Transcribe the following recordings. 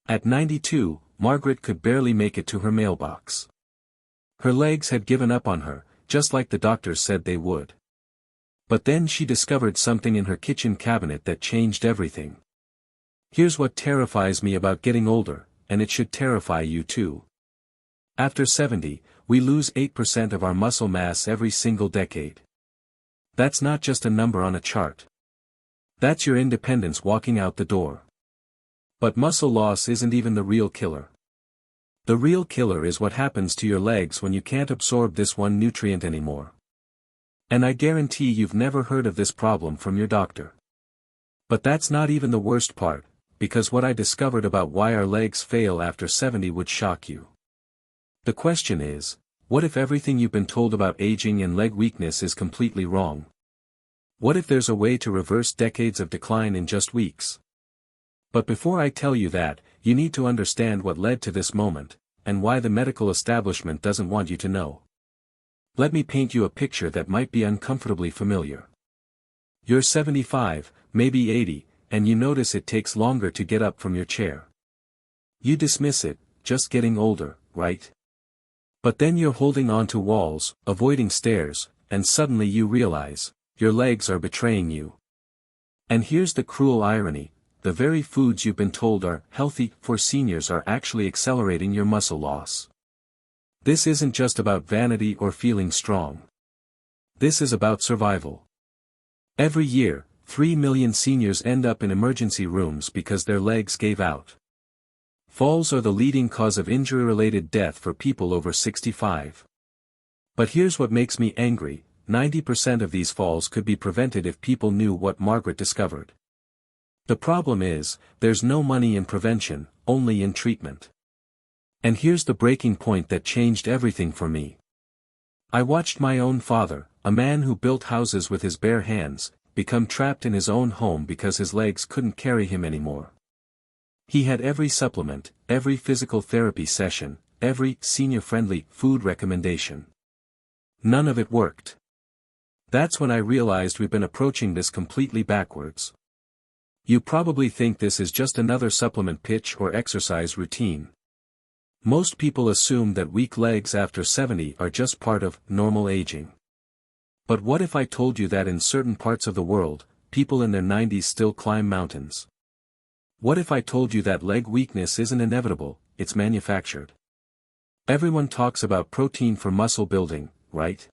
At 92, Margaret could barely make it to her mailbox. Her legs had given up on her, just like the doctors said they would. But then she discovered something in her kitchen cabinet that changed everything. Here's what terrifies me about getting older, and it should terrify you too. After 70, we lose 8% of our muscle mass every single decade. That's not just a number on a chart. That's your independence walking out the door. But muscle loss isn't even the real killer. The real killer is what happens to your legs when you can't absorb this one nutrient anymore. And I guarantee you've never heard of this problem from your doctor. But that's not even the worst part, because what I discovered about why our legs fail after 70 would shock you. The question is, what if everything you've been told about aging and leg weakness is completely wrong? What if there's a way to reverse decades of decline in just weeks? But before I tell you that, you need to understand what led to this moment, and why the medical establishment doesn't want you to know. Let me paint you a picture that might be uncomfortably familiar. You're 75, maybe 80, and you notice it takes longer to get up from your chair. You dismiss it, just getting older, right? But then you're holding on to walls, avoiding stairs, and suddenly you realize, your legs are betraying you. And here's the cruel irony, the very foods you've been told are healthy for seniors are actually accelerating your muscle loss. This isn't just about vanity or feeling strong. This is about survival. Every year, 3 million seniors end up in emergency rooms because their legs gave out. Falls are the leading cause of injury-related death for people over 65. But here's what makes me angry, 90% of these falls could be prevented if people knew what Margaret discovered. The problem is, there's no money in prevention, only in treatment. And here's the breaking point that changed everything for me. I watched my own father, a man who built houses with his bare hands, become trapped in his own home because his legs couldn't carry him anymore. He had every supplement, every physical therapy session, every senior-friendly food recommendation. None of it worked. That's when I realized we've been approaching this completely backwards. You probably think this is just another supplement pitch or exercise routine. Most people assume that weak legs after 70 are just part of normal aging. But what if I told you that in certain parts of the world, people in their 90s still climb mountains? What if I told you that leg weakness isn't inevitable, it's manufactured? Everyone talks about protein for muscle building, right?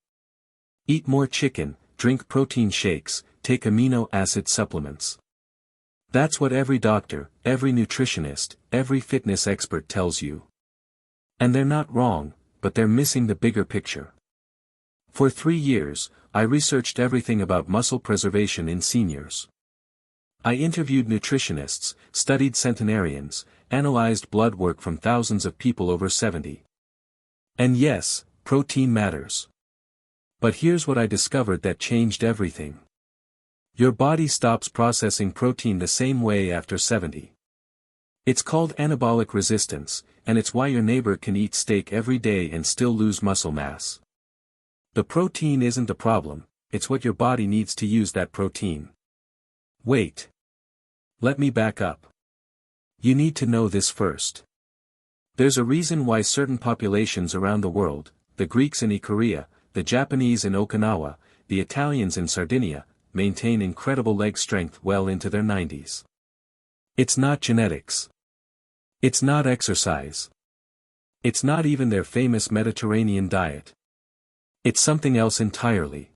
Eat more chicken, drink protein shakes, take amino acid supplements. That's what every doctor, every nutritionist, every fitness expert tells you. And they're not wrong, but they're missing the bigger picture. For 3 years, I researched everything about muscle preservation in seniors. I interviewed nutritionists, studied centenarians, analyzed blood work from thousands of people over 70. And yes, protein matters. But here's what I discovered that changed everything. Your body stops processing protein the same way after 70. It's called anabolic resistance, and it's why your neighbor can eat steak every day and still lose muscle mass. The protein isn't the problem, it's what your body needs to use that protein. Wait. Let me back up. You need to know this first. There's a reason why certain populations around the world, the Greeks in Ikaria, the Japanese in Okinawa, the Italians in Sardinia, maintain incredible leg strength well into their 90s. It's not genetics. It's not exercise. It's not even their famous Mediterranean diet. It's something else entirely.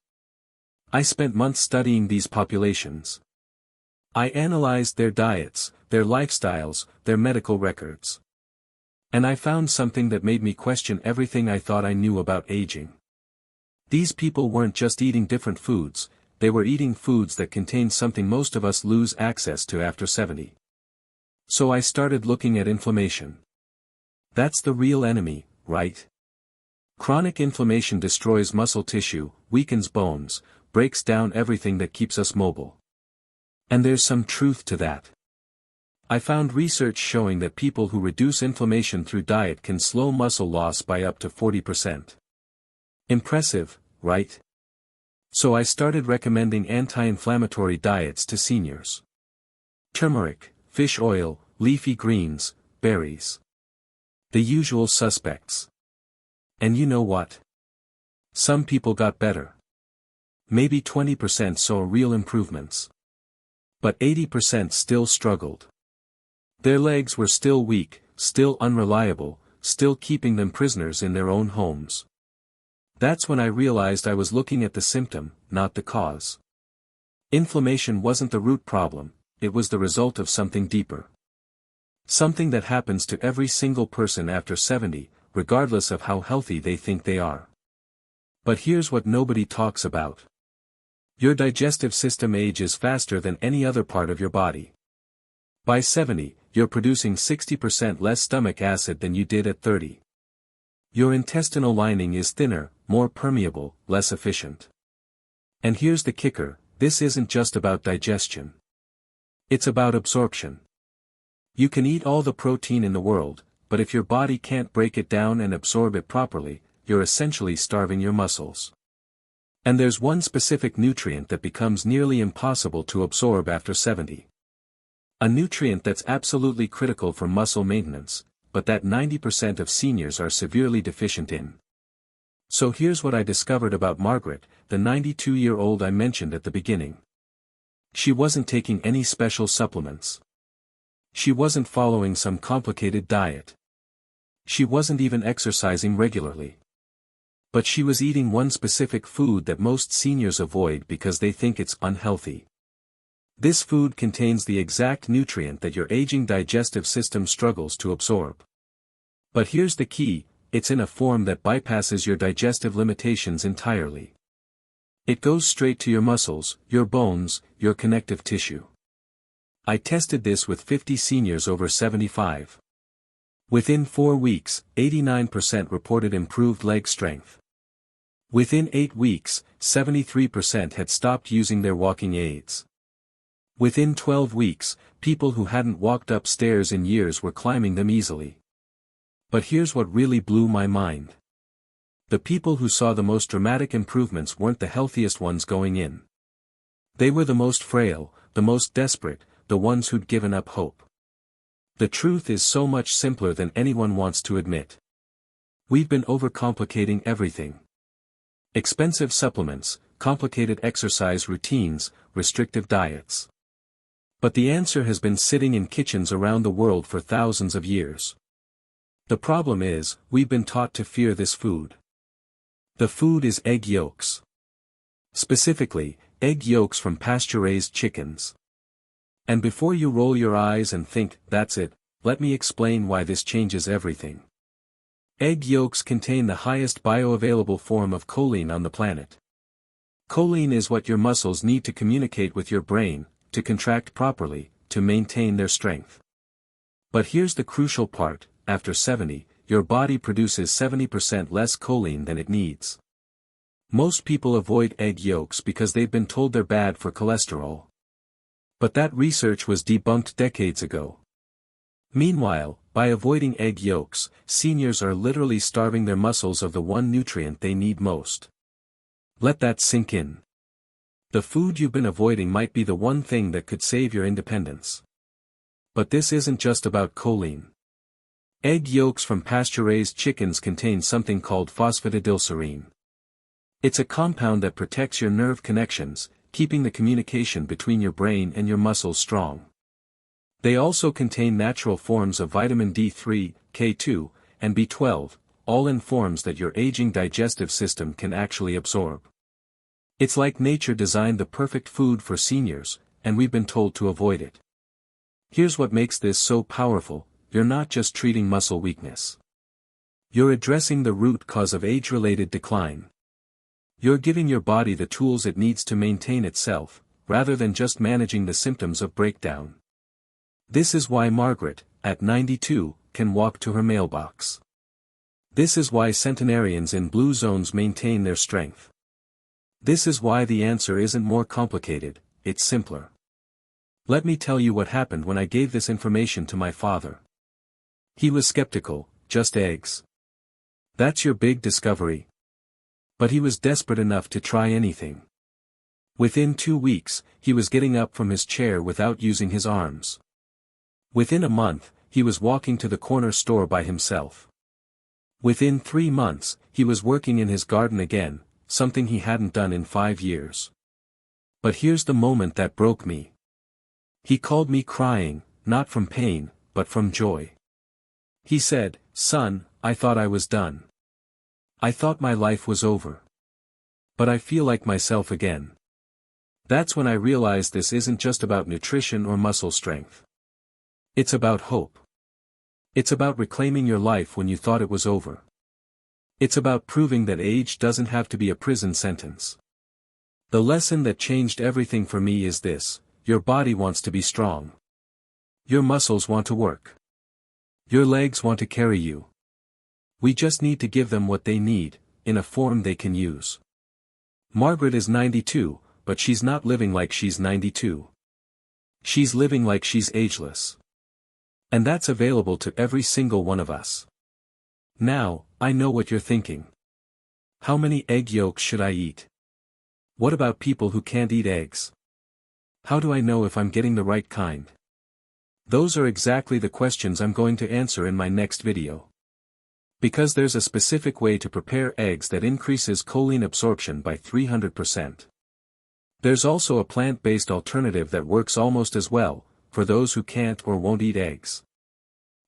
I spent months studying these populations. I analyzed their diets, their lifestyles, their medical records. And I found something that made me question everything I thought I knew about aging. These people weren't just eating different foods, they were eating foods that contained something most of us lose access to after 70. So I started looking at inflammation. That's the real enemy, right? Chronic inflammation destroys muscle tissue, weakens bones, breaks down everything that keeps us mobile. And there's some truth to that. I found research showing that people who reduce inflammation through diet can slow muscle loss by up to 40%. Impressive, right? So I started recommending anti-inflammatory diets to seniors. Turmeric, fish oil, leafy greens, berries. The usual suspects. And you know what? Some people got better. Maybe 20% saw real improvements. But 80% still struggled. Their legs were still weak, still unreliable, still keeping them prisoners in their own homes. That's when I realized I was looking at the symptom, not the cause. Inflammation wasn't the root problem, it was the result of something deeper. Something that happens to every single person after 70, regardless of how healthy they think they are. But here's what nobody talks about. Your digestive system ages faster than any other part of your body. By 70, you're producing 60% less stomach acid than you did at 30. Your intestinal lining is thinner, more permeable, less efficient. And here's the kicker, this isn't just about digestion. It's about absorption. You can eat all the protein in the world, but if your body can't break it down and absorb it properly, you're essentially starving your muscles. And there's one specific nutrient that becomes nearly impossible to absorb after 70. A nutrient that's absolutely critical for muscle maintenance, but that 90% of seniors are severely deficient in. So here's what I discovered about Margaret, the 92-year-old I mentioned at the beginning. She wasn't taking any special supplements. She wasn't following some complicated diet. She wasn't even exercising regularly. But she was eating one specific food that most seniors avoid because they think it's unhealthy. This food contains the exact nutrient that your aging digestive system struggles to absorb. But here's the key, it's in a form that bypasses your digestive limitations entirely. It goes straight to your muscles, your bones, your connective tissue. I tested this with 50 seniors over 75. Within 4 weeks, 89% reported improved leg strength. Within 8 weeks, 73% had stopped using their walking aids. Within 12 weeks, people who hadn't walked up stairs in years were climbing them easily. But here's what really blew my mind. The people who saw the most dramatic improvements weren't the healthiest ones going in. They were the most frail, the most desperate, the ones who'd given up hope. The truth is so much simpler than anyone wants to admit. We've been overcomplicating everything. Expensive supplements, complicated exercise routines, restrictive diets. But the answer has been sitting in kitchens around the world for thousands of years. The problem is, we've been taught to fear this food. The food is egg yolks. Specifically, egg yolks from pasture-raised chickens. And before you roll your eyes and think, that's it, let me explain why this changes everything. Egg yolks contain the highest bioavailable form of choline on the planet. Choline is what your muscles need to communicate with your brain, to contract properly, to maintain their strength. But here's the crucial part, after 70, your body produces 70% less choline than it needs. Most people avoid egg yolks because they've been told they're bad for cholesterol. But that research was debunked decades ago. Meanwhile, by avoiding egg yolks, seniors are literally starving their muscles of the one nutrient they need most. Let that sink in. The food you've been avoiding might be the one thing that could save your independence. But this isn't just about choline. Egg yolks from pasture-raised chickens contain something called phosphatidylserine. It's a compound that protects your nerve connections, keeping the communication between your brain and your muscles strong. They also contain natural forms of vitamin D3, K2, and B12, all in forms that your aging digestive system can actually absorb. It's like nature designed the perfect food for seniors, and we've been told to avoid it. Here's what makes this so powerful, you're not just treating muscle weakness. You're addressing the root cause of age-related decline. You're giving your body the tools it needs to maintain itself, rather than just managing the symptoms of breakdown. This is why Margaret, at 92, can walk to her mailbox. This is why centenarians in blue zones maintain their strength. This is why the answer isn't more complicated, it's simpler. Let me tell you what happened when I gave this information to my father. He was skeptical, just eggs. That's your big discovery. But he was desperate enough to try anything. Within 2 weeks, he was getting up from his chair without using his arms. Within a month, he was walking to the corner store by himself. Within 3 months, he was working in his garden again, something he hadn't done in 5 years. But here's the moment that broke me. He called me crying, not from pain, but from joy. He said, "Son, I thought I was done. I thought my life was over. But I feel like myself again." That's when I realized this isn't just about nutrition or muscle strength. It's about hope. It's about reclaiming your life when you thought it was over. It's about proving that age doesn't have to be a prison sentence. The lesson that changed everything for me is this: your body wants to be strong. Your muscles want to work. Your legs want to carry you. We just need to give them what they need, in a form they can use. Margaret is 92, but she's not living like she's 92. She's living like she's ageless. And that's available to every single one of us. Now, I know what you're thinking. How many egg yolks should I eat? What about people who can't eat eggs? How do I know if I'm getting the right kind? Those are exactly the questions I'm going to answer in my next video. Because there's a specific way to prepare eggs that increases choline absorption by 300%. There's also a plant-based alternative that works almost as well, for those who can't or won't eat eggs.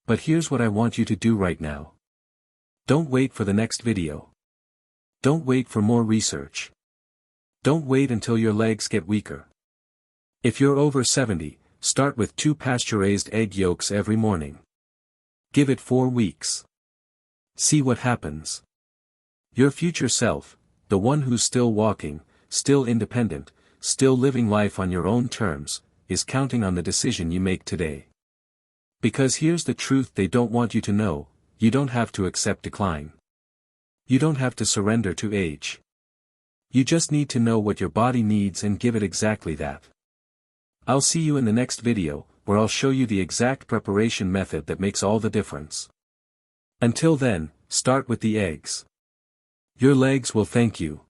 But here's what I want you to do right now. Don't wait for the next video. Don't wait for more research. Don't wait until your legs get weaker. If you're over 70, start with 2 pasture-raised egg yolks every morning. Give it 4 weeks. See what happens. Your future self, the one who's still walking, still independent, still living life on your own terms, is counting on the decision you make today. Because here's the truth they don't want you to know: you don't have to accept decline. You don't have to surrender to age. You just need to know what your body needs and give it exactly that. I'll see you in the next video, where I'll show you the exact preparation method that makes all the difference. Until then, start with the eggs. Your legs will thank you.